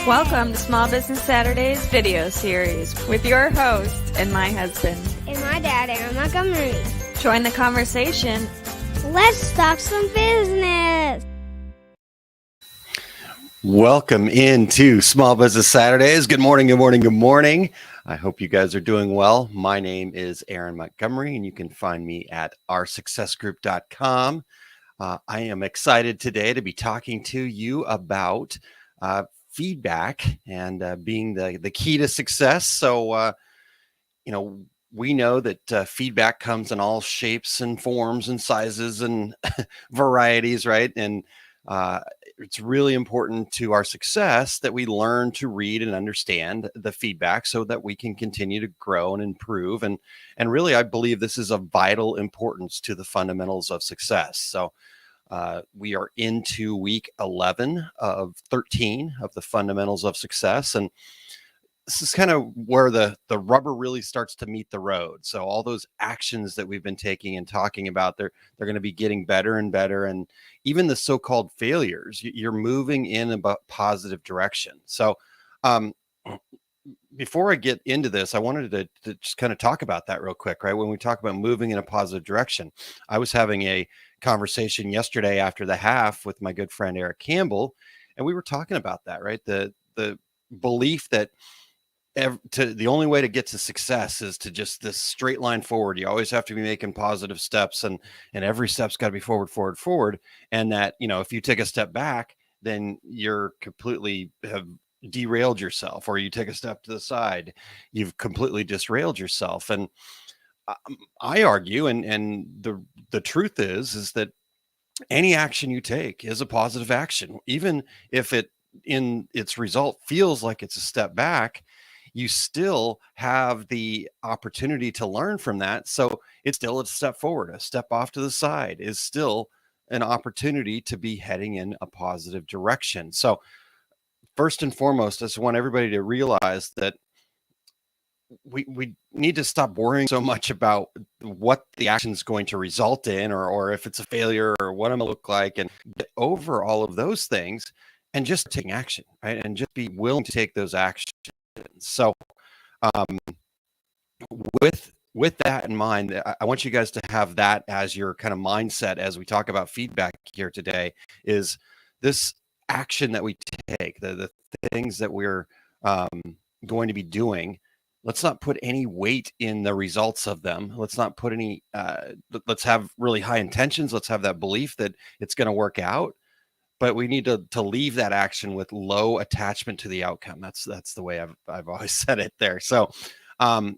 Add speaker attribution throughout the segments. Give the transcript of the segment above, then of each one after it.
Speaker 1: Welcome to Small Business Saturdays video series with your host and my husband.
Speaker 2: And my dad, Aaron Montgomery.
Speaker 1: Join the conversation.
Speaker 2: Let's talk some business.
Speaker 3: Welcome into Small Business Saturdays. Good morning, good morning, good morning. I hope you guys are doing well. My name is Aaron Montgomery, and you can find me at oursuccessgroup.com. I am excited today to be talking to you about feedback and being the key to success. So, we know that feedback comes in all shapes and forms and sizes and varieties, right? And it's really important to our success that we learn to read and understand the feedback so that we can continue to grow and improve. And really, I believe this is of vital importance to the fundamentals of success. So we are into week 11 of 13 of the fundamentals of success. And this is kind of where the rubber really starts to meet the road. So all those actions that we've been taking and talking about, they're going to be getting better and better. And even the so-called failures, you're moving in a positive direction. So before I get into this, I wanted to just kind of talk about that real quick, right? When we talk about moving in a positive direction, I was having a conversation yesterday after the half with my good friend Eric Campbell, and we were talking about that, right? The belief that the only way to get to success is to just this straight line forward. You always have to be making positive steps, and every step's got to be forward. And that, if you take a step back, then you're completely have derailed yourself, or you take a step to the side, you've completely disrailed yourself. And I argue, and the truth is that any action you take is a positive action, even if it in its result feels like it's a step back. You still have the opportunity to learn from that. So it's still a step forward. A step off to the side is still an opportunity to be heading in a positive direction. So first and foremost, I just want everybody to realize that we need to stop worrying so much about what the action is going to result in, or if it's a failure, or what I'm going to look like, and get over all of those things and just taking action, right? And just be willing to take those actions. So with that in mind, I want you guys to have that as your kind of mindset as we talk about feedback here today, is this action that we take, the things that we're going to be doing. Let's not put any weight in the results of them. Let's not put any, let's have really high intentions. Let's have that belief that it's going to work out. But we need to leave that action with low attachment to the outcome. That's the way I've always said it there. So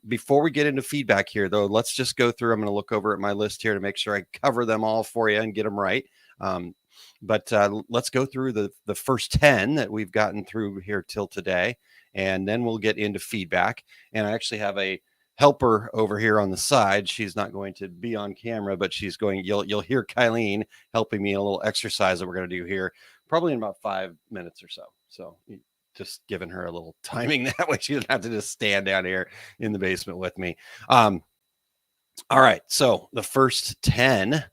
Speaker 3: before we get into feedback here, though, let's just go through. I'm going to look over at my list here to make sure I cover them all for you and get them right. But let's go through the first 10 that we've gotten through here till today, and then we'll get into feedback. And I actually have a helper over here on the side. She's not going to be on camera, but she's going, you'll hear Kylene helping me in a little exercise that we're going to do here, probably in about 5 minutes or so. So just giving her a little timing, that way she doesn't have to just stand down here in the basement with me. All right. So the first 10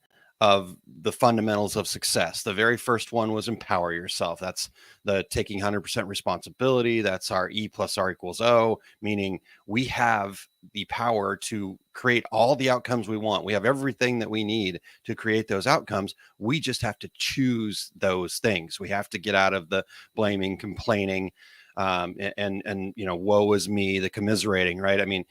Speaker 3: of the fundamentals of success. The very first one was empower yourself. That's the taking 100% responsibility. That's our E plus R equals O, meaning we have the power to create all the outcomes we want. We have everything that we need to create those outcomes. We just have to choose those things. We have to get out of the blaming, complaining, and woe is me, the commiserating, right? I mean,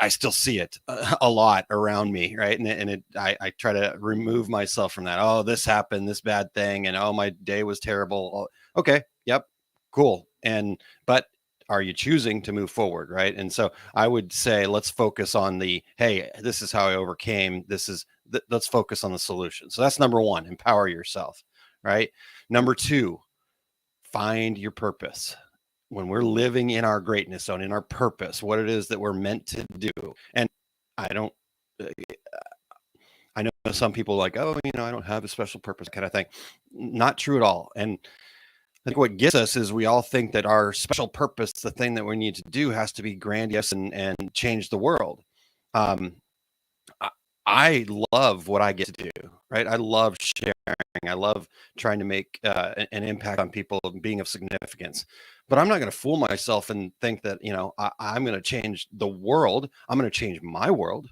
Speaker 3: I still see it a lot around me, right? And I try to remove myself from that. Oh, this happened, this bad thing, and oh, my day was terrible. Okay, yep, cool. But are you choosing to move forward, right? And so I would say let's focus on hey, this is how I overcame. Let's focus on the solution. So that's number one, empower yourself, right? Number two, find your purpose. When we're living in our greatness zone, in our purpose, what it is that we're meant to do. And I know some people like, oh, I don't have a special purpose kind of thing. Not true at all. And I think what gets us is we all think that our special purpose, the thing that we need to do, has to be grandiose and change the world. I love what I get to do, right? I love sharing. I love trying to make an impact on people and being of significance. But I'm not going to fool myself and think that, I'm going to change the world. I'm going to change my world.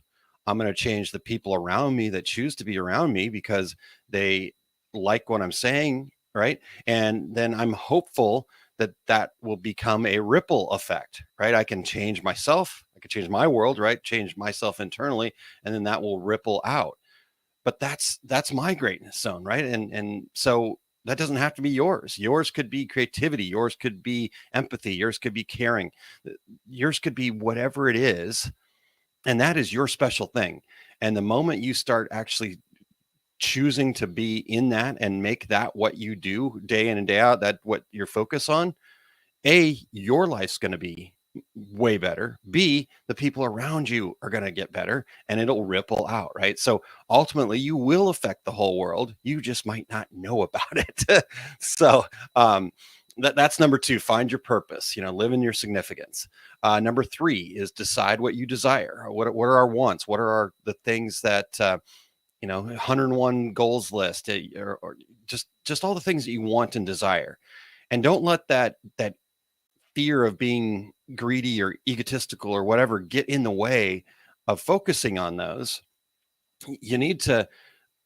Speaker 3: I'm going to change the people around me that choose to be around me because they like what I'm saying, right? And then I'm hopeful that that will become a ripple effect, right? I can change myself. I can change my world, right? Change myself internally, and then that will ripple out. But that's my greatness zone, right? And so that doesn't have to be yours. Yours could be creativity, yours could be empathy, yours could be caring, yours could be whatever it is, and that is your special thing. And the moment you start actually choosing to be in that and make that what you do day in and day out, that what you're focused on, A, your life's going to be way better. B, the people around you are going to get better and it'll ripple out, right? So ultimately, you will affect the whole world. You just might not know about it. So, that's number two. Find your purpose. Live in your significance. Number three is decide what you desire. What are our wants? What are the things that 101 goals list, or just all the things that you want and desire, and don't let that fear of being greedy or egotistical or whatever get in the way of focusing on those. You need to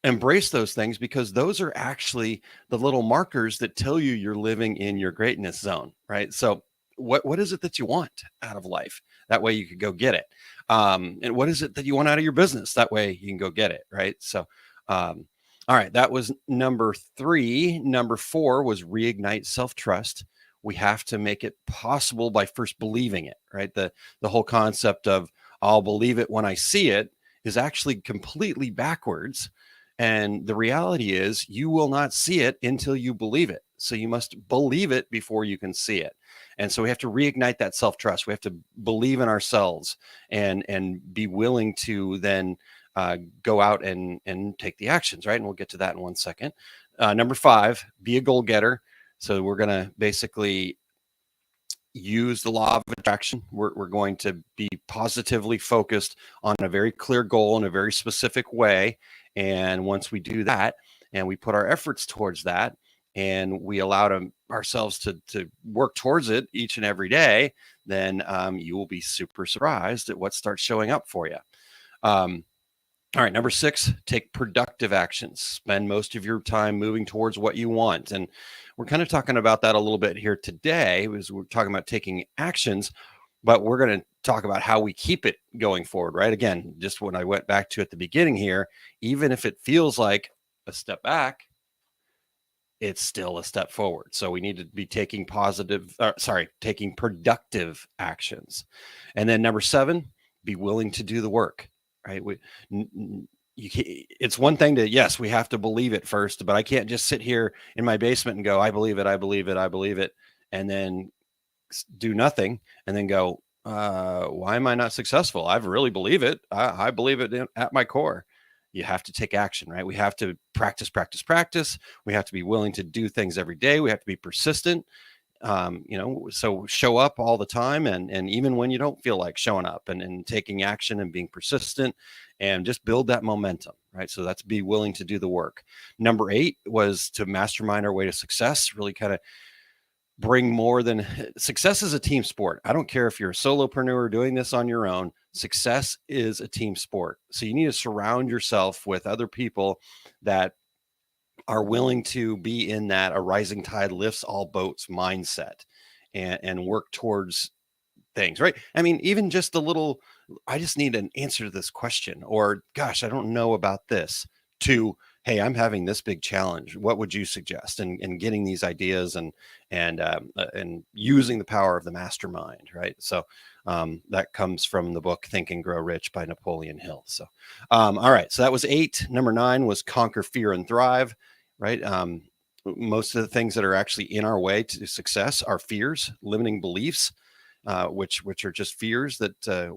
Speaker 3: embrace those things because those are actually the little markers that tell you you're living in your greatness zone, right? So what is it that you want out of life? That way you could go get it. And what is it that you want out of your business? That way you can go get it, right? So all right, that was number three. Number four was reignite self-trust. We have to make it possible by first believing it, right? The whole concept of I'll believe it when I see it is actually completely backwards. And the reality is you will not see it until you believe it. So you must believe it before you can see it. And so we have to reignite that self-trust. We have to believe in ourselves and be willing to then go out and take the actions, right? And we'll get to that in 1 second. Number five, be a goal getter. So we're going to basically use the law of attraction. We're going to be positively focused on a very clear goal in a very specific way. And once we do that and we put our efforts towards that and we allow ourselves to work towards it each and every day, then you will be super surprised at what starts showing up for you. All right, number six, take productive actions. Spend most of your time moving towards what you want. And we're kind of talking about that a little bit here today, as we're talking about taking actions, but we're going to talk about how we keep it going forward, right? Again, just when I went back to at the beginning here, even if it feels like a step back, it's still a step forward. So we need to be taking taking productive actions. And then number seven, be willing to do the work. Right. It's one thing to, yes, we have to believe it first, but I can't just sit here in my basement and go, I believe it, I believe it, I believe it, and then do nothing and then go, why am I not successful? I really believe it. I believe it at my core. You have to take action, right? We have to practice. We have to be willing to do things every day. We have to be persistent. So show up all the time and even when you don't feel like showing up and taking action and being persistent and just build that momentum, right? So that's be willing to do the work. Number 8 was to mastermind our way to success, really kind of bring more than success is a team sport. I don't care if you're a solopreneur doing this on your own. Success is a team sport. So you need to surround yourself with other people that are willing to be in that a rising tide lifts all boats mindset and work towards things, right? I mean, even just a little, I just need an answer to this question, or gosh, I don't know about this, to, hey, I'm having this big challenge. What would you suggest? And getting these ideas and using the power of the mastermind, right? So that comes from the book Think and Grow Rich by Napoleon Hill. So, all right. So that was 8. Number 9 was conquer fear and thrive, right? Most of the things that are actually in our way to success are fears, limiting beliefs, which are just fears that,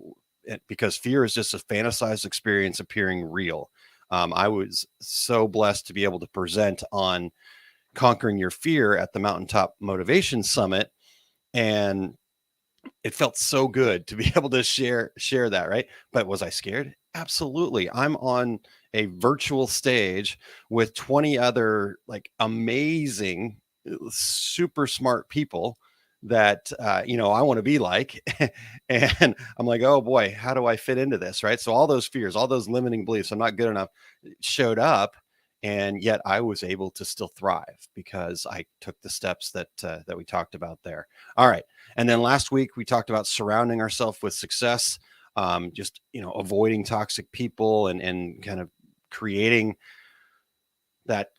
Speaker 3: because fear is just a fantasized experience appearing real. I was so blessed to be able to present on conquering your fear at the Mountaintop Motivation Summit. And it felt so good to be able to share that, right? But was I scared? Absolutely. I'm on a virtual stage with 20 other like amazing, super smart people that I want to be like. And I'm like, oh boy, how do I fit into this? Right. So all those fears, all those limiting beliefs, I'm not good enough, showed up. And yet I was able to still thrive because I took the steps that we talked about there. All right. And then last week we talked about surrounding ourselves with success, just avoiding toxic people and kind of creating that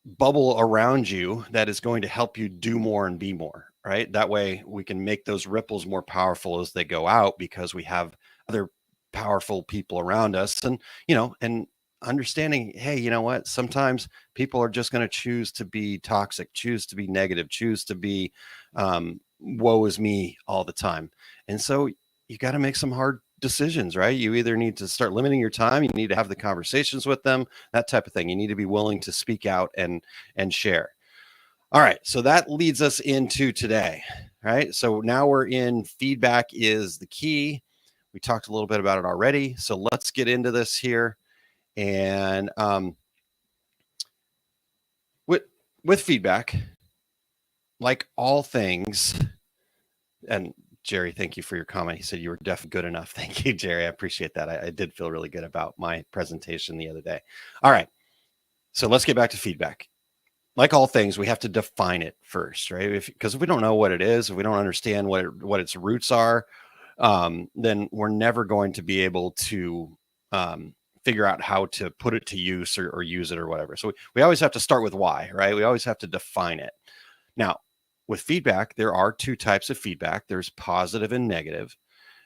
Speaker 3: bubble around you that is going to help you do more and be more, right? That way we can make those ripples more powerful as they go out because we have other powerful people around us. And understanding, hey, you know what, sometimes people are just going to choose to be toxic, choose to be negative, choose to be woe is me all the time. And so you got to make some hard decisions, right? You either need to start limiting your time, you need to have the conversations with them, that type of thing. You need to be willing to speak out and share. All right, so that leads us into today. Right, so now we're in feedback is the key. We talked a little bit about it already, so let's get into this here. And with feedback, like all things, and Jerry, thank you for your comment. He said you were definitely good enough. Thank you, Jerry. I appreciate that. I did feel really good about my presentation the other day. All right, so let's get back to feedback. Like all things, we have to define it first, right? Because if we don't know what it is, if we don't understand what its roots are, then we're never going to be able to figure out how to put it to use or use it or whatever. So we always have to start with why, right? We always have to define it. Now, with feedback, there are two types of feedback. There's positive and negative.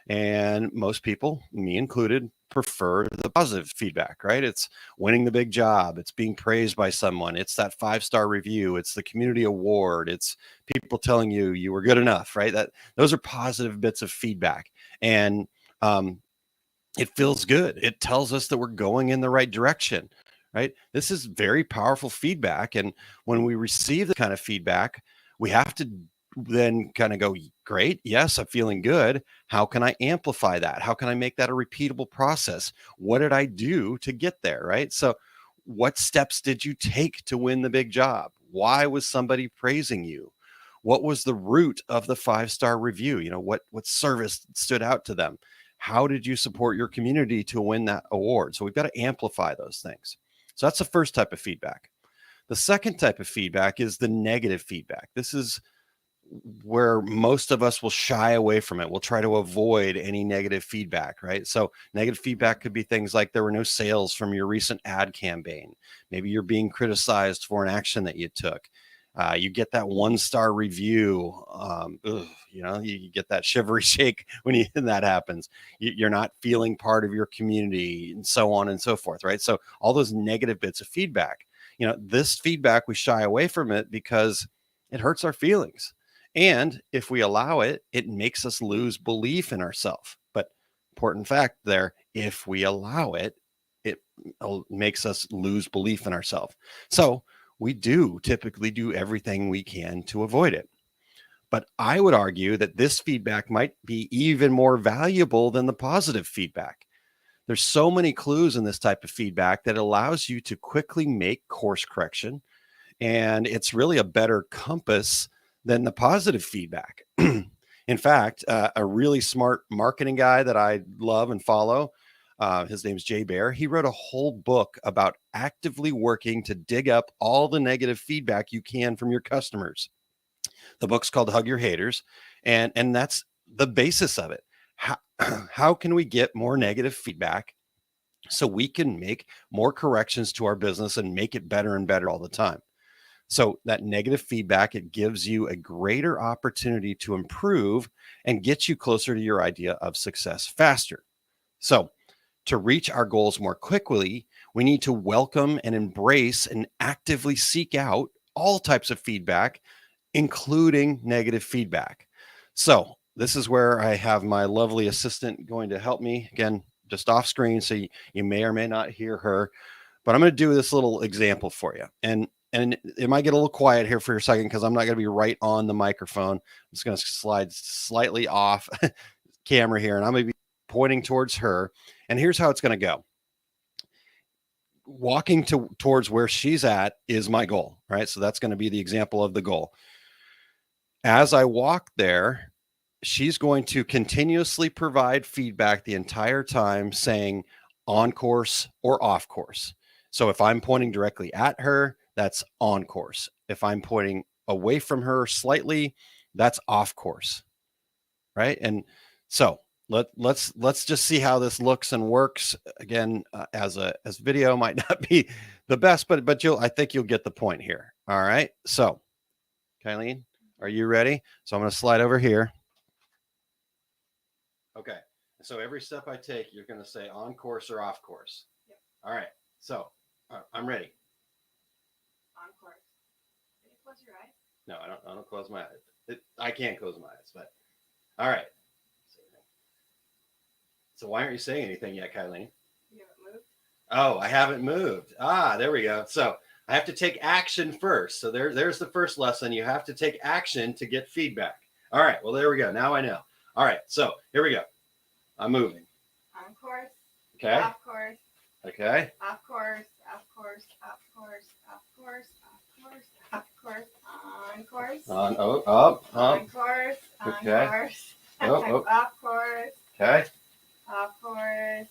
Speaker 3: And most people, me included, prefer the positive feedback, right? It's winning the big job. It's being praised by someone. It's that 5-star review. It's the community award. It's people telling you you were good enough, right? Those are positive bits of feedback. And it feels good. It tells us that we're going in the right direction, right? This is very powerful feedback. And when we receive the kind of feedback, we have to then kind of go, great. Yes, I'm feeling good. How can I amplify that? How can I make that a repeatable process? What did I do to get there? Right. So, what steps did you take to win the big job? Why was somebody praising you? What was the root of the 5-star review? What service stood out to them? How did you support your community to win that award? So we've got to amplify those things. So that's the first type of feedback. The second type of feedback is the negative feedback. This is where most of us will shy away from it. We'll try to avoid any negative feedback, right? So negative feedback could be things like there were no sales from your recent ad campaign. Maybe you're being criticized for an action that you took. You get that 1-star review. You get that shivery shake when that happens. You're not feeling part of your community and so on and so forth, right? So all those negative bits of feedback, this feedback, we shy away from it because it hurts our feelings. And if we allow it, it makes us lose belief in ourselves. But important fact there, if we allow it, it makes us lose belief in ourselves. So we do typically do everything we can to avoid it. But I would argue that this feedback might be even more valuable than the positive feedback. There's so many clues in this type of feedback that allows you to quickly make course correction. And it's really a better compass than the positive feedback. In fact, a really smart marketing guy that I love and follow, his name's Jay Baer. He wrote a whole book about actively working to dig up all the negative feedback you can from your customers. The book's called Hug Your Haters, and that's the basis of it. How can we get more negative feedback so we can make more corrections to our business and make it better and better all the time? So that negative feedback, it gives you a greater opportunity to improve and get you closer to your idea of success faster. So to reach our goals more quickly, we need to welcome and embrace and actively seek out all types of feedback, including negative feedback. So this is where I have my lovely assistant going to help me, again, just off screen. So you may or may not hear her, but I'm going to do this little example for you. And it might get a little quiet here for a second because I'm not going to be right on the microphone. I'm just going to slide slightly off camera here, and I'm going to be pointing towards her. And here's how it's going to go. Walking towards where she's at is my goal, right? So that's going to be the example of the goal. As I walk there, she's going to continuously provide feedback the entire time saying on course or off course. So if I'm pointing directly at her, that's on course. If I'm pointing away from her slightly, that's off course, right? And so let's just see how this looks and works. Again, as video might not be the best, but I think you'll get the point here. All right. So, Kylene, are you ready? So I'm going to slide over here. Okay. So every step I take, you're going to say on course or off course. Yep. All right. So I'm ready.
Speaker 1: On course. Can you close your eyes?
Speaker 3: No, I don't close my eyes. I can't close my eyes, but all right. So why aren't you saying anything yet, Kylene?
Speaker 1: You haven't moved?
Speaker 3: Oh, I haven't moved. There we go. So I have to take action first. So there's the first lesson. You have to take action to get feedback. All right. Well, there we go. Now I know. All right. So here we go. I'm moving.
Speaker 1: On course.
Speaker 3: Okay.
Speaker 1: Off course.
Speaker 3: Okay.
Speaker 1: Off course. Off course. Off course. Off course. Off course. Off course. On course.
Speaker 3: On
Speaker 1: On course. On
Speaker 3: Okay.
Speaker 1: course.
Speaker 3: Oh.
Speaker 1: Off course.
Speaker 3: Okay.
Speaker 1: Off course.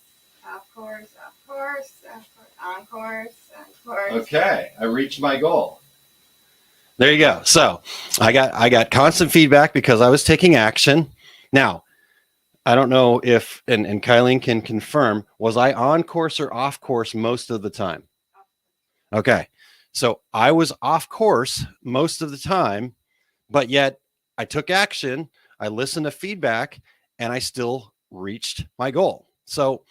Speaker 1: Off course. Off course. Off course. On course. On course.
Speaker 3: Okay. I reached my goal. There you go. So I got constant feedback because I was taking action. Now, I don't know if, and Kylene can confirm, was I on course or off course most of the time? Okay. So I was off course most of the time, but yet I took action. I listened to feedback and I still reached my goal. So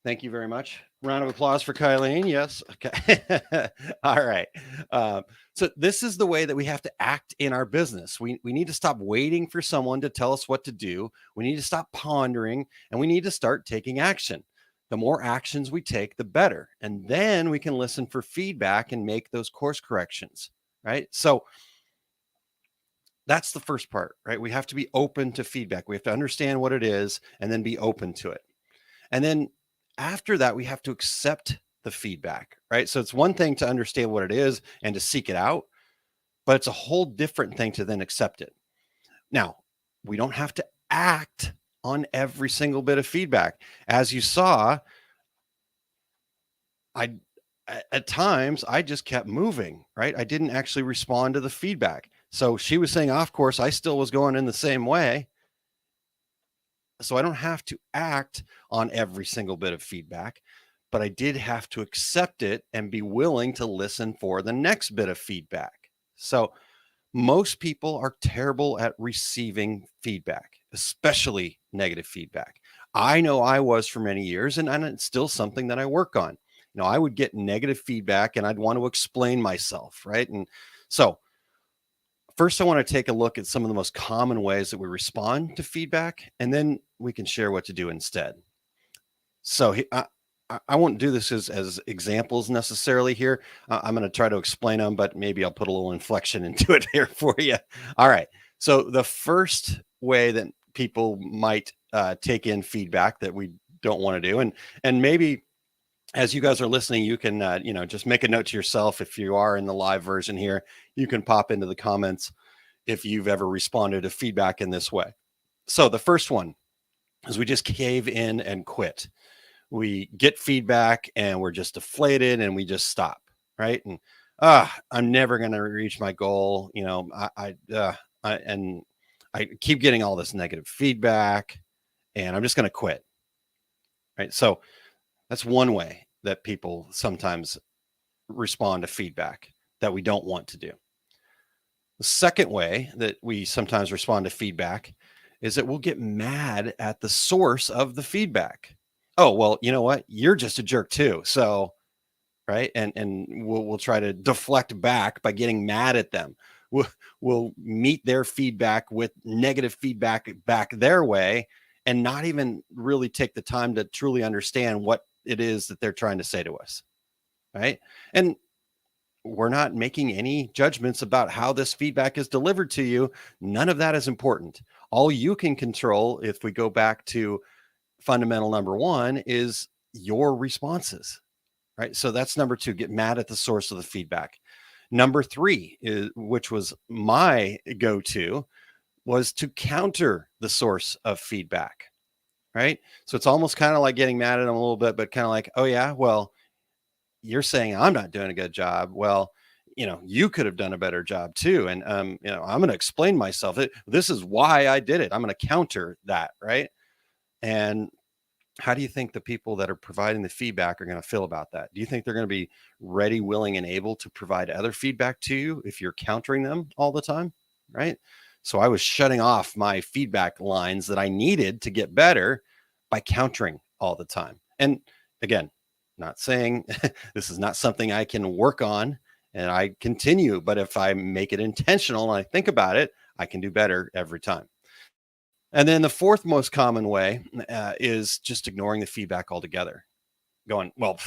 Speaker 3: thank you very much. Round of applause for Kylene. Yes. Okay. All right. So this is the way that we have to act in our business. We need to stop waiting for someone to tell us what to do. We need to stop pondering and we need to start taking action. The more actions we take, the better. And then we can listen for feedback and make those course corrections, right? So that's the first part, right? We have to be open to feedback. We have to understand what it is and then be open to it. And then after that, we have to accept the feedback, right? So it's one thing to understand what it is and to seek it out, but it's a whole different thing to then accept it. Now, we don't have to act on every single bit of feedback. As you saw, at times I just kept moving, right? I didn't actually respond to the feedback. So she was saying off course, I still was going in the same way. So I don't have to act on every single bit of feedback, but I did have to accept it and be willing to listen for the next bit of feedback. So most people are terrible at receiving feedback, especially negative feedback. I know I was for many years, and it's still something that I work on. You know, I would get negative feedback and I'd want to explain myself, right? And so first, I want to take a look at some of the most common ways that we respond to feedback, and then we can share what to do instead. So I won't do this as examples necessarily here. I'm going to try to explain them, but maybe I'll put a little inflection into it here for you. All right. So the first way that people might take in feedback that we don't want to do, and maybe as you guys are listening, you can, just make a note to yourself. If you are in the live version here, you can pop into the comments if you've ever responded to feedback in this way. So the first one is we just cave in and quit. We get feedback and we're just deflated and we just stop, right? And I'm never going to reach my goal. You know, I keep getting all this negative feedback and I'm just going to quit, right? So that's one way that people sometimes respond to feedback that we don't want to do. The second way that we sometimes respond to feedback is that we'll get mad at the source of the feedback. Oh, well, you know what? You're just a jerk too. So, right. And we'll try to deflect back by getting mad at them. We'll meet their feedback with negative feedback back their way and not even really take the time to truly understand what it is that they're trying to say to us, right? And we're not making any judgments about how this feedback is delivered to you. None of that is important. All you can control, if we go back to fundamental number one is your responses, right? So that's number two, get mad at the source of the feedback. Number three, is, which was my go-to, was to counter the source of feedback, right? So it's almost kind of like getting mad at them a little bit, but kind of like, oh yeah, well, you're saying I'm not doing a good job. Well, you could have done a better job too. And, I'm going to explain myself. This is why I did it. I'm going to counter that. Right. And how do you think the people that are providing the feedback are going to feel about that? Do you think they're going to be ready, willing, and able to provide other feedback to you if you're countering them all the time? Right. So I was shutting off my feedback lines that I needed to get better by countering all the time. And again, not saying this is not something I can work on and I continue, but if I make it intentional and I think about it, I can do better every time. And then the fourth most common way is just ignoring the feedback altogether. Going, well,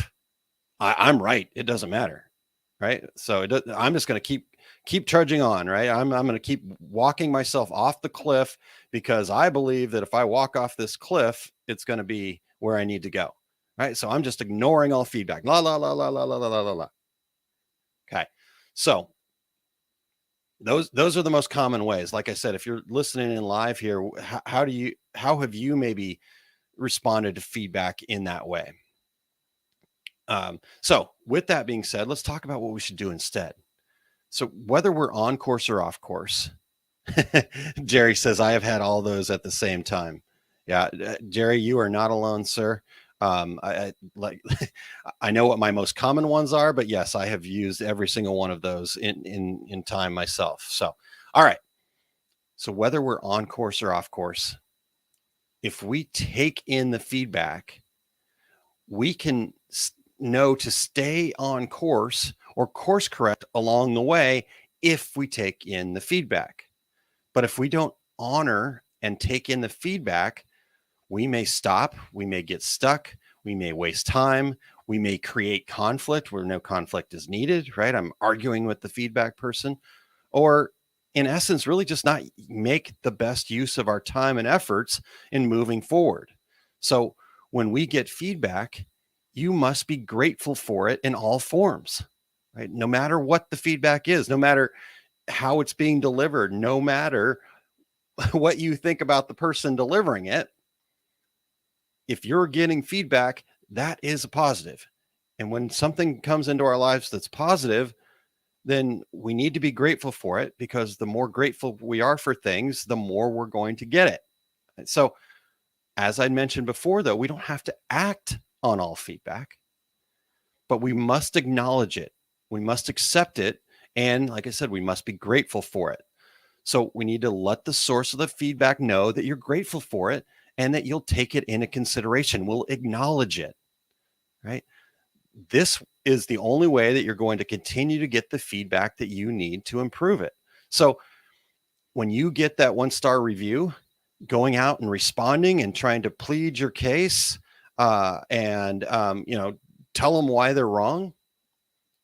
Speaker 3: I'm right. It doesn't matter, right? So I'm just going to keep trudging on, right? I'm going to keep walking myself off the cliff because I believe that if I walk off this cliff, it's going to be where I need to go, right? So I'm just ignoring all feedback. La la la la la la la la la. Okay, so those are the most common ways. Like I said, if you're listening in live here, how have you maybe responded to feedback in that way? So with that being said, let's talk about what we should do instead. So whether we're on course or off course, Jerry says, I have had all those at the same time. Yeah, Jerry, you are not alone, sir. I like, I know what my most common ones are, but yes, I have used every single one of those in time myself. So, all right. So whether we're on course or off course, if we take in the feedback, we can know to stay on course or course correct along the way if we take in the feedback. But if we don't honor and take in the feedback, we may stop, we may get stuck, we may waste time, we may create conflict where no conflict is needed, right? I'm arguing with the feedback person, or in essence, really just not make the best use of our time and efforts in moving forward. So when we get feedback, you must be grateful for it in all forms, right? No matter what the feedback is, no matter how it's being delivered, no matter what you think about the person delivering it, if you're getting feedback, that is a positive. And when something comes into our lives that's positive, then we need to be grateful for it, because the more grateful we are for things, the more we're going to get it. And so, as I mentioned before, though, we don't have to act on all feedback, but we must acknowledge it. We must accept it. And like I said, we must be grateful for it. So we need to let the source of the feedback know that you're grateful for it and that you'll take it into consideration. We'll acknowledge it, right? This is the only way that you're going to continue to get the feedback that you need to improve it. So when you get that 1-star review, going out and responding and trying to plead your case and tell them why they're wrong,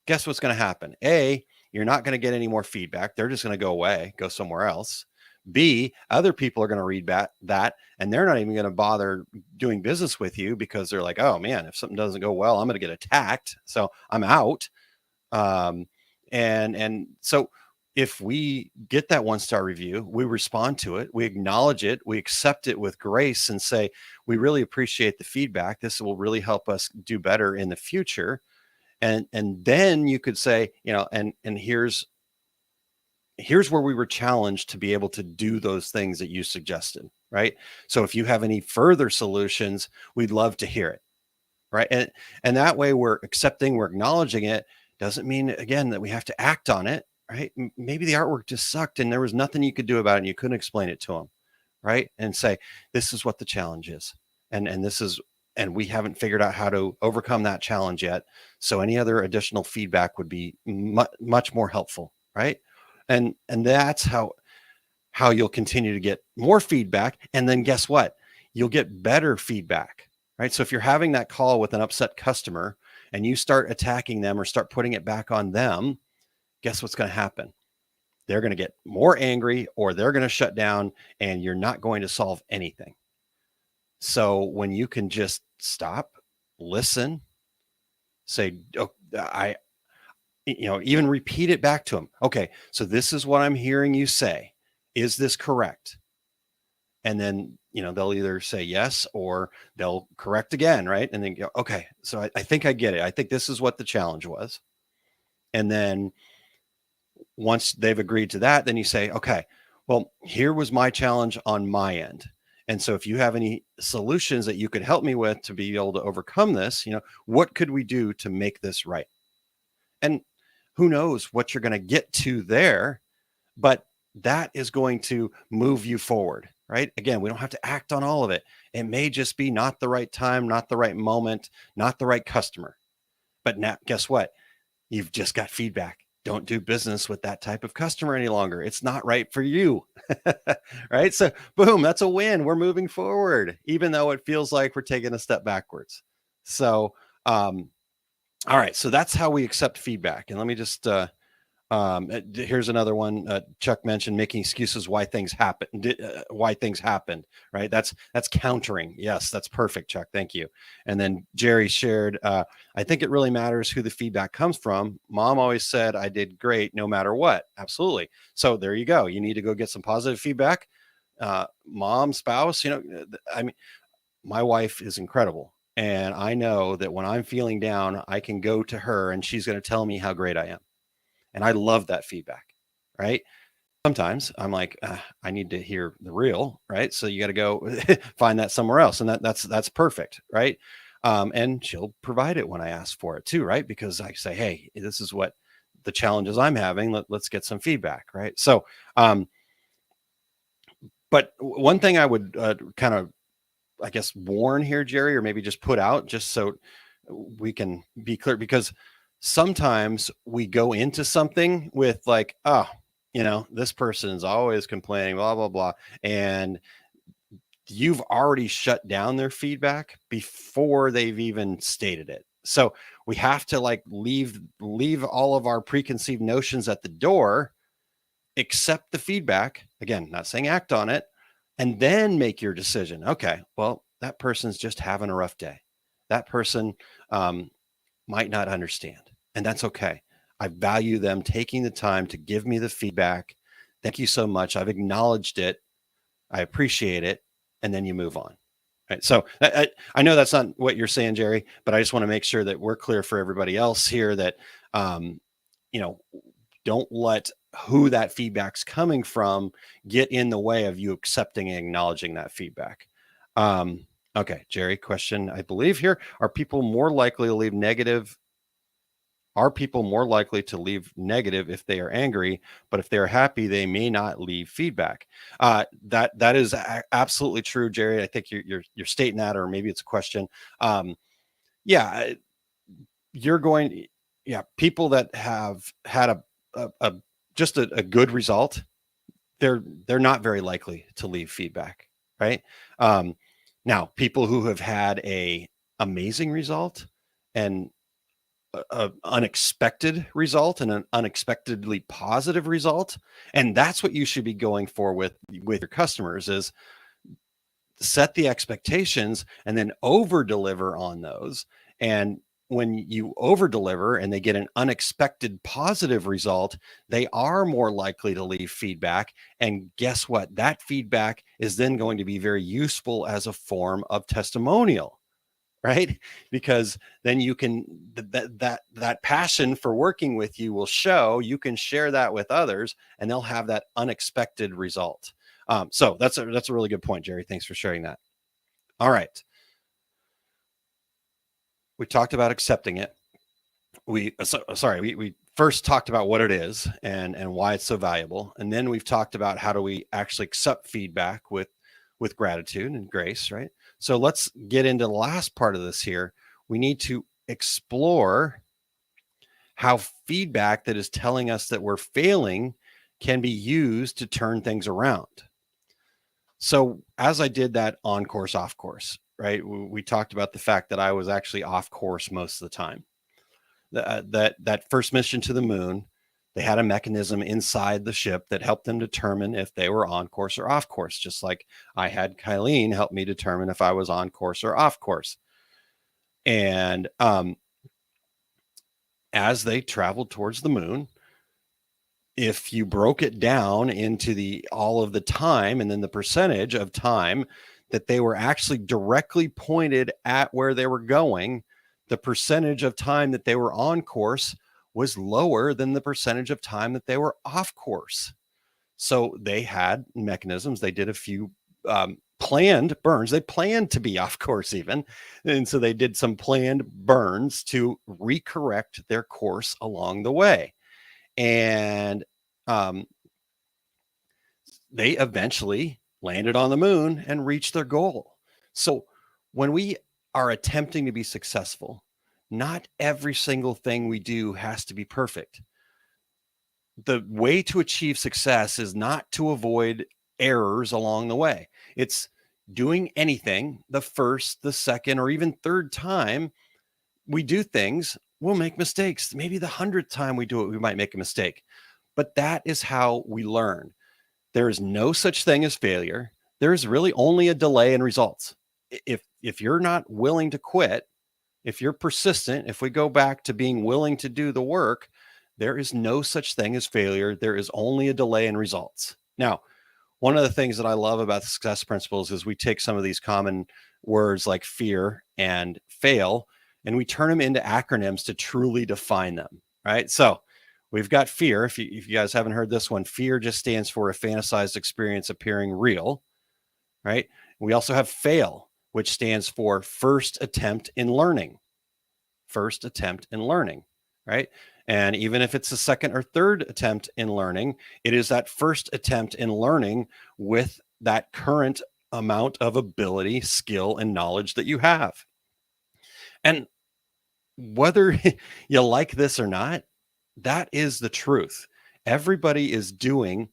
Speaker 3: guess what's going to happen? A, you're not going to get any more feedback. They're just going to go away, go somewhere else. B, other people are going to read that, and they're not even going to bother doing business with you because they're like, oh man, if something doesn't go well, I'm going to get attacked. So I'm out. And so if we get that 1-star review, we respond to it, we acknowledge it, we accept it with grace and say, we really appreciate the feedback. This will really help us do better in the future. And then you could say, and here's where we were challenged to be able to do those things that you suggested, right? So if you have any further solutions, we'd love to hear it, right? And that way we're accepting, we're acknowledging it. Doesn't mean, again, that we have to act on it, right? Maybe the artwork just sucked and there was nothing you could do about it and you couldn't explain it to them, right? And say, this is what the challenge is. And we haven't figured out how to overcome that challenge yet. So any other additional feedback would be much more helpful, right? And that's how you'll continue to get more feedback. And then guess what? You'll get better feedback, right? So if you're having that call with an upset customer and you start attacking them or start putting it back on them, guess what's going to happen? They're going to get more angry or they're going to shut down and you're not going to solve anything. So when you can just stop, listen, say, oh, even repeat it back to them. Okay, so this is what I'm hearing you say. Is this correct? And then, they'll either say yes or they'll correct again, right? And then go, okay, so I think I get it. I think this is what the challenge was. And then once they've agreed to that, then you say, okay, well, here was my challenge on my end. And so if you have any solutions that you could help me with to be able to overcome this, what could we do to make this right? And who knows what you're going to get to there, but that is going to move you forward, right? Again, we don't have to act on all of it. It may just be not the right time, not the right moment, not the right customer. But now, guess what? You've just got feedback. Don't do business with that type of customer any longer. It's not right for you. Right? So, boom, that's a win. We're moving forward, even though it feels like we're taking a step backwards. So, all right. So that's how we accept feedback. And let me just, here's another one. Chuck mentioned making excuses why things happened, right? That's countering. Yes, that's perfect, Chuck. Thank you. And then Jerry shared, I think it really matters who the feedback comes from. Mom always said I did great no matter what. Absolutely. So there you go. You need to go get some positive feedback. Mom, spouse, I mean, my wife is incredible. And I know that when I'm feeling down, I can go to her and she's going to tell me how great I am. And I love that feedback, right? Sometimes I'm like, I need to hear the real, right? So you got to go find that somewhere else. And that's perfect, right? And she'll provide it when I ask for it too, right? Because I say, hey, this is what the challenges I'm having. Let's get some feedback, right? So, but one thing I would kind of, I guess, warn here, Jerry, or maybe just put out just so we can be clear, because sometimes we go into something with like, oh, this person's always complaining, blah, blah, blah. And you've already shut down their feedback before they've even stated it. So we have to like leave all of our preconceived notions at the door, accept the feedback. Again, not saying act on it, and then make your decision. Okay, well, that person's just having a rough day. That person might not understand. And that's okay. I value them taking the time to give me the feedback. Thank you so much. I've acknowledged it. I appreciate it. And then you move on. Right. So I know that's not what you're saying, Jerry, but I just want to make sure that we're clear for everybody else here that, don't let who that feedback's coming from get in the way of you accepting and acknowledging that feedback. Okay, Jerry, question, I believe here. Are people more likely to leave negative if they are angry, but if they're happy, they may not leave feedback? That is absolutely true, Jerry. I think you're stating that, or maybe it's a question. Yeah, people that have had a good result, they're not very likely to leave feedback, right? Now, people who have had a amazing result and an unexpected result and an unexpectedly positive result, and that's what you should be going for with your customers, is set the expectations and then over deliver on those. And when you over deliver and they get an unexpected positive result, they are more likely to leave feedback. And guess what? That feedback is then going to be very useful as a form of testimonial, right? Because then you can, that passion for working with you will show. You can share that with others and they'll have that unexpected result. So that's a really good point, Jerry. Thanks for sharing that. All right. We talked about accepting it. We first talked about what it is and why it's so valuable. And then we've talked about how do we actually accept feedback with gratitude and grace, right? So let's get into the last part of this here. We need to explore how feedback that is telling us that we're failing can be used to turn things around. So as I did that on course, off course, right? We talked about the fact that I was actually off course most of the time. That first mission to the moon, They had a mechanism inside the ship that helped them determine if they were on course or off course, just like I had Kylene help me determine if I was on course or off course. And as they traveled towards the moon, if you broke it down into all of the time and then the percentage of time that they were actually directly pointed at where they were going, the percentage of time that they were on course was lower than the percentage of time that they were off course. So they had mechanisms. They did a few planned burns. They planned to be off course even. And so they did some planned burns to recorrect their course along the way. And they eventually landed on the moon and reached their goal. So when we are attempting to be successful, not every single thing we do has to be perfect. The way to achieve success is not to avoid errors along the way. It's doing anything the first, the second, or even third time we do things, we'll make mistakes. Maybe the 100th time we do it, we might make a mistake. But that is how we learn. There is no such thing as failure. There is really only a delay in results. If you're not willing to quit, if you're persistent, if we go back to being willing to do the work, there is no such thing as failure. There is only a delay in results. Now, one of the things that I love about the success principles is we take some of these common words like fear and fail, and we turn them into acronyms to truly define them, right? So we've got fear. If you guys haven't heard this one, fear just stands for a fantasized experience appearing real, right? We also have fail, which stands for first attempt in learning. First attempt in learning, right? And even if it's a second or third attempt in learning, it is that first attempt in learning with that current amount of ability, skill, and knowledge that you have. And whether you like this or not, that is the truth. Everybody is doing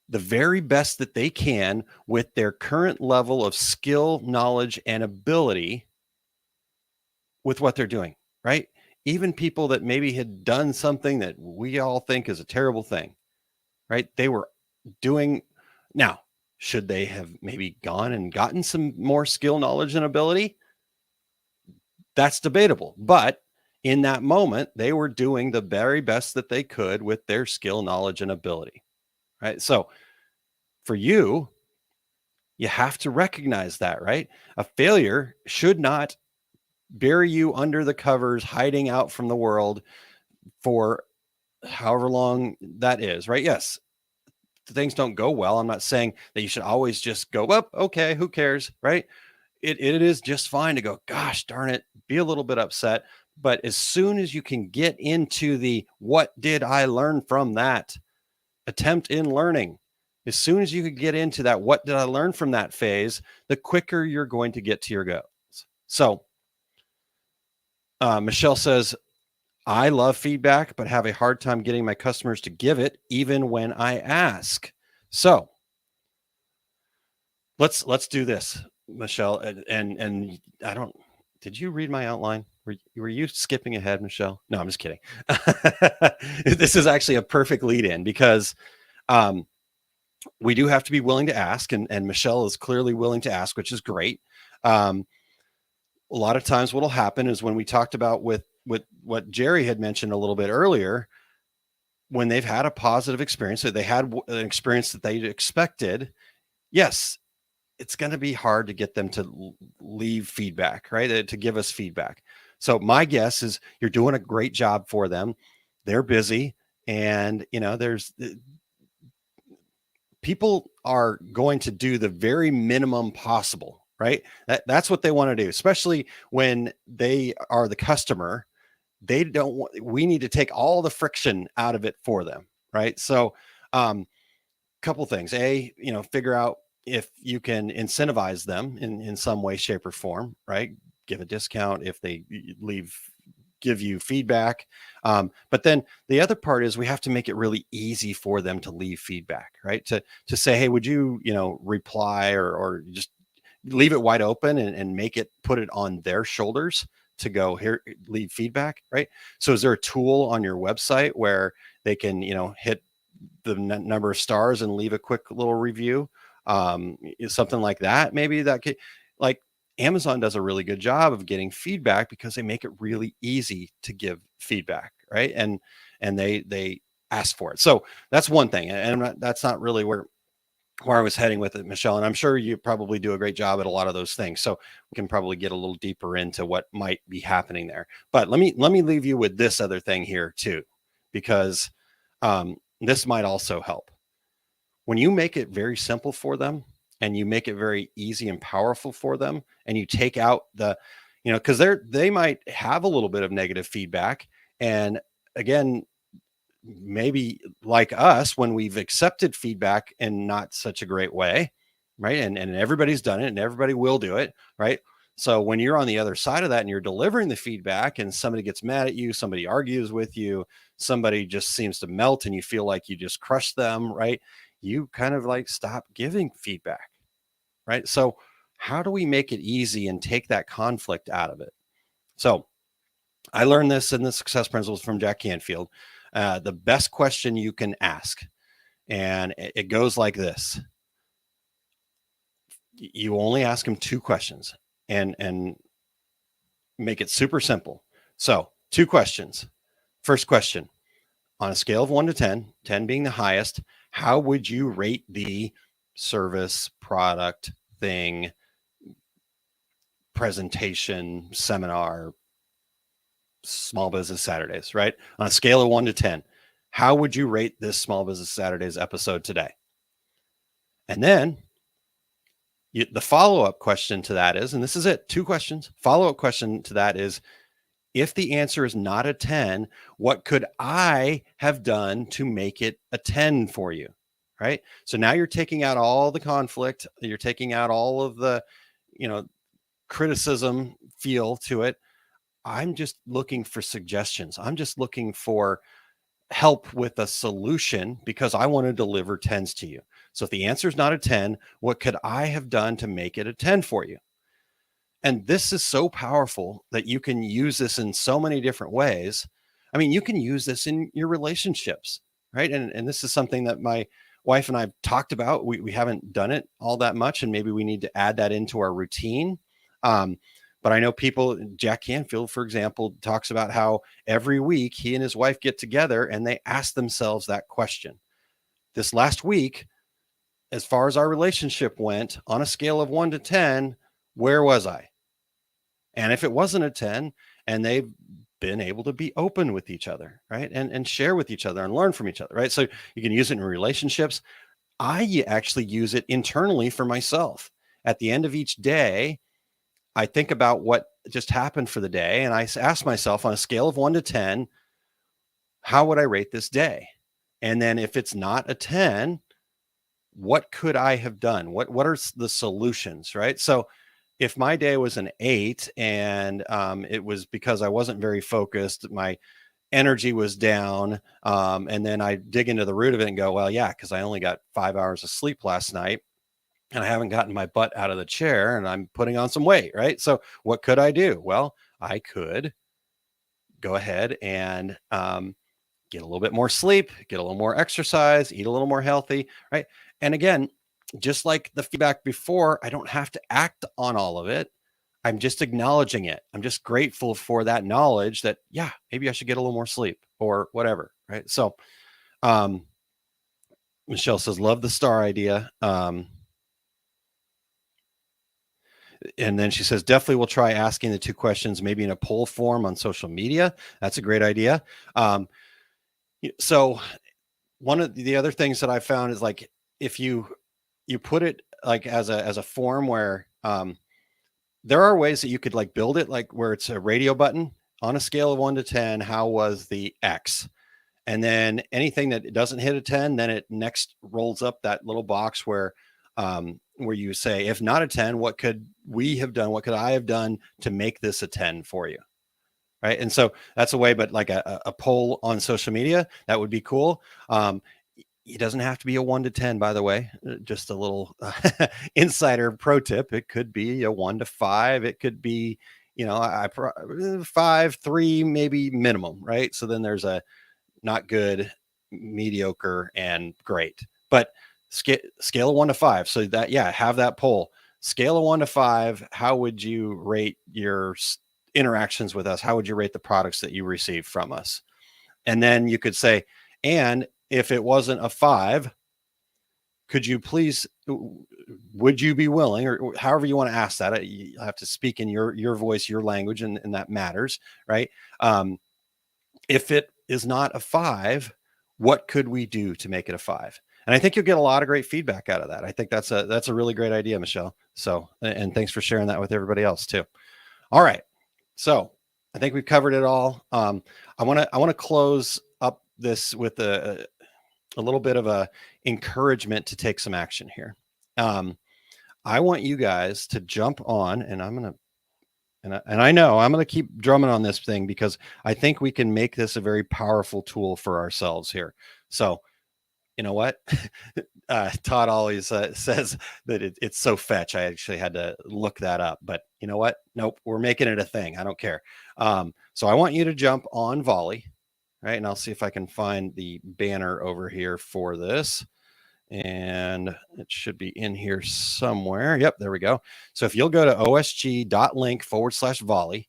Speaker 3: the very best that they can with their current level of skill, knowledge, and ability with what they're doing, right? Even people that maybe had done something that we all think is a terrible thing, right? They were doing. Now, should they have maybe gone and gotten some more skill, knowledge, and ability? That's debatable. But in that moment, they were doing the very best that they could with their skill, knowledge, and ability, right? So for you, you have to recognize that, right? A failure should not bury you under the covers, hiding out from the world for however long that is, right? Yes, things don't go well. I'm not saying that you should always just go up. Okay, who cares, right? It is just fine to go, gosh darn it, be a little bit upset. But as soon as you can get into the what did I learn from that attempt in learning, as soon as you could get into that what did I learn from that phase, the quicker you're going to get to your goals. So Michelle says, I love feedback, but have a hard time getting my customers to give it even when I ask. So let's do this, Michelle. And I don't, did you read my outline? Were you skipping ahead, Michelle? No, I'm just kidding. This is actually a perfect lead in because we do have to be willing to ask. And Michelle is clearly willing to ask, which is great. A lot of times what'll happen is when we talked about with what Jerry had mentioned a little bit earlier, when they've had a positive experience, so they had an experience that they expected, yes, it's going to be hard to get them to leave feedback, right? To give us feedback. So my guess is you're doing a great job for them. They're busy. And, there's people are going to do the very minimum possible, right? That's what they want to do, especially when they are the customer. They don't want, we need to take all the friction out of it for them, right? So couple things. Figure out if you can incentivize them in some way, shape, or form, right? Give a discount if they give you feedback. But then the other part is we have to make it really easy for them to leave feedback, right? To say, hey, would you, reply or just leave it wide open and put it on their shoulders to go here, leave feedback, right? So is there a tool on your website where they can, hit the number of stars and leave a quick little review. Something like that. Maybe that could, like, Amazon does a really good job of getting feedback because they make it really easy to give feedback, right? And they ask for it. So that's one thing, and that's not really where I was heading with it, Michelle. And I'm sure you probably do a great job at a lot of those things. So we can probably get a little deeper into what might be happening there. But let me leave you with this other thing here too, because this might also help. When you make it very simple for them and you make it very easy and powerful for them, and you take out the, because they might have a little bit of negative feedback. And again, maybe like us, when we've accepted feedback in not such a great way, right? And everybody's done it and everybody will do it, right? So when you're on the other side of that and you're delivering the feedback and somebody gets mad at you, somebody argues with you, somebody just seems to melt and you feel like you just crushed them, right? You kind of like stop giving feedback, right? So how do we make it easy and take that conflict out of it? So I learned this in the success principles from Jack Canfield. The best question you can ask, and it goes like this: you only ask them two questions, and make it super simple. So 2 questions. First question: on a scale of 1 to 10, 10 being the highest, how would you rate the service, product, thing, presentation, seminar, Small Business Saturdays, right? On a scale of 1 to 10, how would you rate this Small Business Saturdays episode today? And then the follow-up question to that is, and this is it, 2 questions. Follow-up question to that is, if the answer is not a 10, what could I have done to make it a 10 for you? Right? So now you're taking out all the conflict, you're taking out all of the, criticism feel to it. I'm just looking for suggestions. I'm just looking for help with a solution because I want to deliver 10s to you. So if the answer is not a 10, what could I have done to make it a 10 for you? And this is so powerful that you can use this in so many different ways. I mean, you can use this in your relationships, right? And this is something that my wife and I've talked about. We haven't done it all that much, and maybe we need to add that into our routine. But I know people, Jack Canfield, for example, talks about how every week he and his wife get together and they ask themselves that question. This last week, as far as our relationship went, on a scale of 1 to 10, where was I? And if it wasn't a 10, and they've been able to be open with each other, right? And share with each other and learn from each other, right? So you can use it in relationships. I actually use it internally for myself. At the end of each day, I think about what just happened for the day, and I ask myself, on a scale of 1 to 10, how would I rate this day? And then if it's not a 10, what could I have done? What are the solutions, right? So if my day was an 8 and it was because I wasn't very focused, my energy was down, and then I dig into the root of it and go, well, yeah, because I only got 5 hours of sleep last night, and I haven't gotten my butt out of the chair and I'm putting on some weight, right? So what could I do? Well, I could go ahead and get a little bit more sleep, get a little more exercise, eat a little more healthy, right? And again, just like the feedback before, I don't have to act on all of it. I'm just acknowledging it. I'm just grateful for that knowledge that, yeah, maybe I should get a little more sleep or whatever, right? So Michelle says, love the star idea. And then she says, definitely we'll try asking the 2 questions, maybe in a poll form on social media. That's a great idea. So one of the other things that I found is, like, if you put it like as a form where there are ways that you could like build it, like where it's a radio button. On a scale of 1 to 10, how was the X? And then anything that doesn't hit a 10, then it next rolls up that little box where you say, if not a 10, what could we have done? What could I have done to make this a 10 for you? Right. And so that's a way, but like a poll on social media, that would be cool. It doesn't have to be a 1 to 10, by the way. Just a little insider pro tip. It could be a 1 to 5. It could be, 5, 3, maybe minimum, right? So then there's a not good, mediocre, and great. But scale of 1 to 5. So that, have that poll. Scale of 1 to 5. How would you rate your interactions with us? How would you rate the products that you received from us? And then you could say, and if it wasn't a 5, could you please, would you be willing, or however you want to ask that, you have to speak in your voice, your language, and that matters, right? If it is not a 5, what could we do to make it a 5? And I think you'll get a lot of great feedback out of that. I think that's a really great idea, Michelle. So, and thanks for sharing that with everybody else too. All right. So I think we've covered it all. I want to close up this with a little bit of a encouragement to take some action here. I want you guys to jump on, and I'm going to, and I know I'm going to keep drumming on this thing because I think we can make this a very powerful tool for ourselves here. So, you know what? Todd always says that it's so fetch. I actually had to look that up, but you know what? Nope. We're making it a thing. I don't care. So I want you to jump on Volley, right? And I'll see if I can find the banner over here for this. And it should be in here somewhere. Yep, there we go. So if you'll go to osg.link/volley,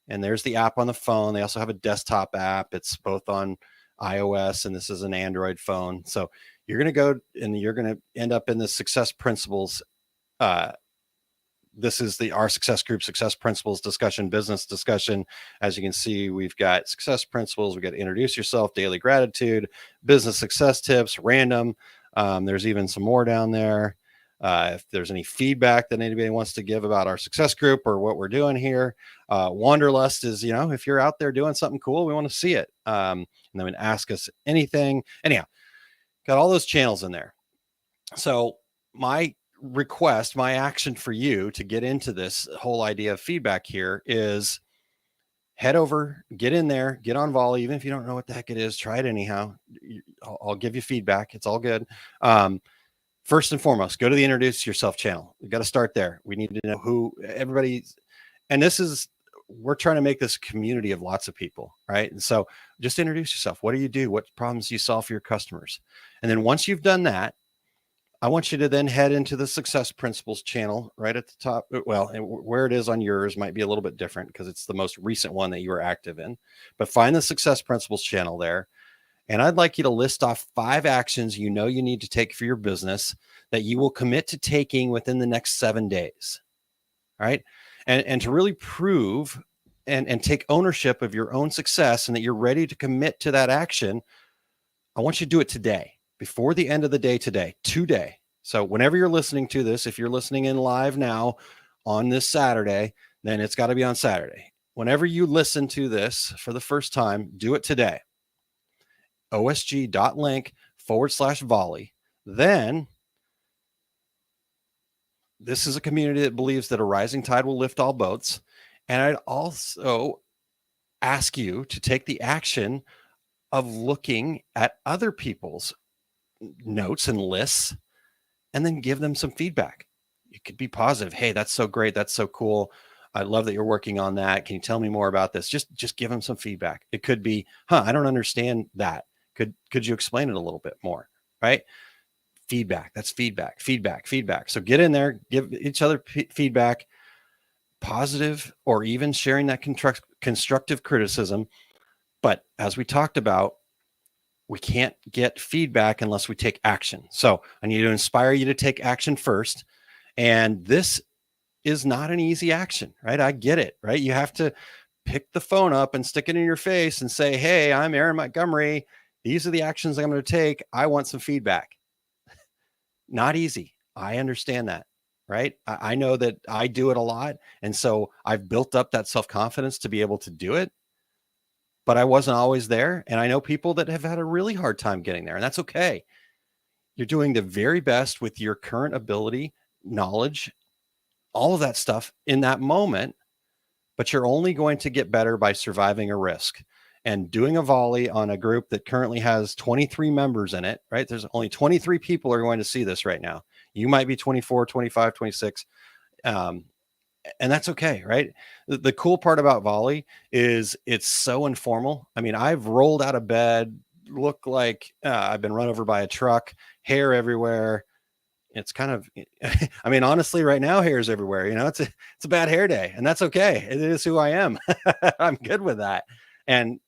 Speaker 3: and there's the app on the phone. They also have a desktop app. It's both on iOS, and this is an Android phone. So you're going to go and you're going to end up in the Success Principles. This is our success group, Success Principles discussion, business discussion. As you can see, we've got Success Principles. We've got Introduce Yourself, Daily Gratitude, Business Success Tips, Random. There's even some more down there. If there's any feedback that anybody wants to give about our success group or what we're doing here, Wanderlust is, if you're out there doing something cool, we want to see it. And then ask us anything. Anyhow, got all those channels in there. So my request, my action for you to get into this whole idea of feedback here is head over, get in there, get on Volley. Even if you don't know what the heck it is, try it anyhow. I'll give you feedback. It's all good. First and foremost, go to the Introduce Yourself channel. We got to start there. We need to know who everybody's, and we're trying to make this community of lots of people, right? And so just introduce yourself. What do you do? What problems do you solve for your customers? And then once you've done that, I want you to then head into the Success Principles channel right at the top. Well, where it is on yours might be a little bit different because it's the most recent one that you are active in, but find the Success Principles channel there. And I'd like you to list off 5 actions you need to take for your business that you will commit to taking within the next 7 days. All right. And to really prove and take ownership of your own success and that you're ready to commit to that action, I want you to do it today, before the end of the day today. So whenever you're listening to this, if you're listening in live now on this Saturday, then it's got to be on Saturday. Whenever you listen to this for the first time, do it today. osg.link/volley. Then this is a community that believes that a rising tide will lift all boats. And I'd also ask you to take the action of looking at other people's notes and lists and then give them some feedback. It could be positive. Hey, that's so great. That's so cool. I love that you're working on that. Can you tell me more about this? Just give them some feedback. It could be, I don't understand that. Could you explain it a little bit more? Right? Feedback. That's feedback. So get in there, give each other feedback, positive, or even sharing that constructive criticism. But as we talked about, we can't get feedback unless we take action. So I need to inspire you to take action first. And this is not an easy action, right? I get it, right? You have to pick the phone up and stick it in your face and say, hey, I'm Aaron Montgomery. These are the actions I'm going to take. I want some feedback. Not easy. I understand that, right? I know that I do it a lot. And so I've built up that self-confidence to be able to do it, but I wasn't always there. And I know people that have had a really hard time getting there, and that's okay. You're doing the very best with your current ability, knowledge, all of that stuff in that moment, but you're only going to get better by surviving a risk. And doing a Volley on a group that currently has 23 members in it, right? There's only 23 people are going to see this right now. You might be 24, 25, 26. And that's okay, right? The cool part about Volley is it's so informal. I mean, I've rolled out of bed look like I've been run over by a truck, hair everywhere. It's kind of, I mean, honestly, right now, hair's everywhere. It's a bad hair day, and that's okay. It is who I am. I'm good with that. And,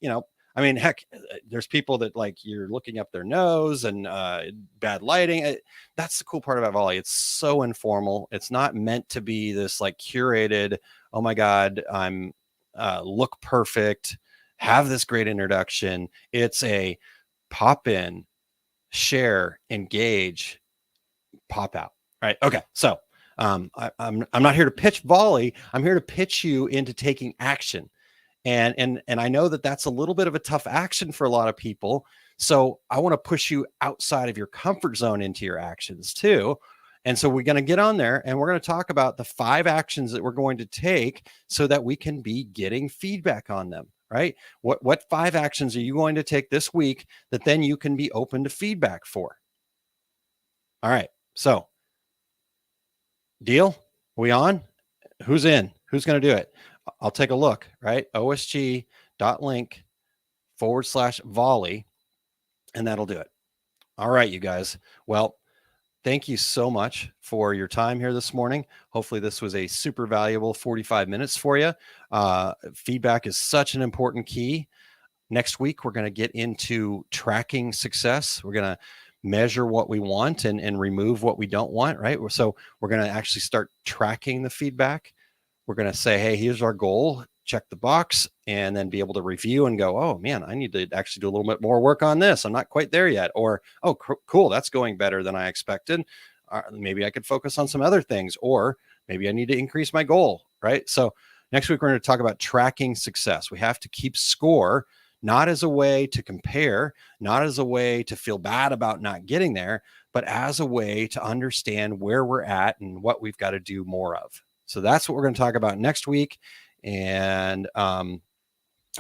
Speaker 3: I mean, heck, there's people that like you're looking up their nose and bad lighting. That's the cool part about volley. It's so informal. It's not meant to be this like curated, oh my God, I'm look perfect, have this great introduction. It's a pop in, share, engage, pop out. Right. Okay. So I'm not here to pitch volley. I'm here to pitch you into taking action. And I know that that's a little bit of a tough action for a lot of people. So I want to push you outside of your comfort zone into your actions too. And so we're going to get on there and we're going to talk about the 5 actions that we're going to take so that we can be getting feedback on them. Right. What 5 actions are you going to take this week that then you can be open to feedback for? All right. So deal? Are we on? Who's in? Who's going to do it? I'll take a look, right? osg.link/volley, and that'll do it. All right, you guys. Well, thank you so much for your time here this morning. Hopefully this was a super valuable 45 minutes for you. Feedback is such an important key. Next week, we're going to get into tracking success. We're going to measure what we want and remove what we don't want, right? So we're going to actually start tracking the feedback. We're going to say, hey, here's our goal, check the box, and then be able to review and go, oh man, I need to actually do a little bit more work on this. I'm not quite there yet. Or, oh, cool, that's going better than I expected. Maybe I could focus on some other things, or maybe I need to increase my goal, right? So next week, we're going to talk about tracking success. We have to keep score, not as a way to compare, not as a way to feel bad about not getting there, but as a way to understand where we're at and what we've got to do more of. So that's what we're going to talk about next week. And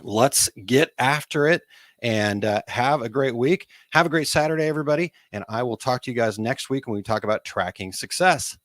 Speaker 3: let's get after it and have a great week. Have a great Saturday, everybody. And I will talk to you guys next week when we talk about tracking success.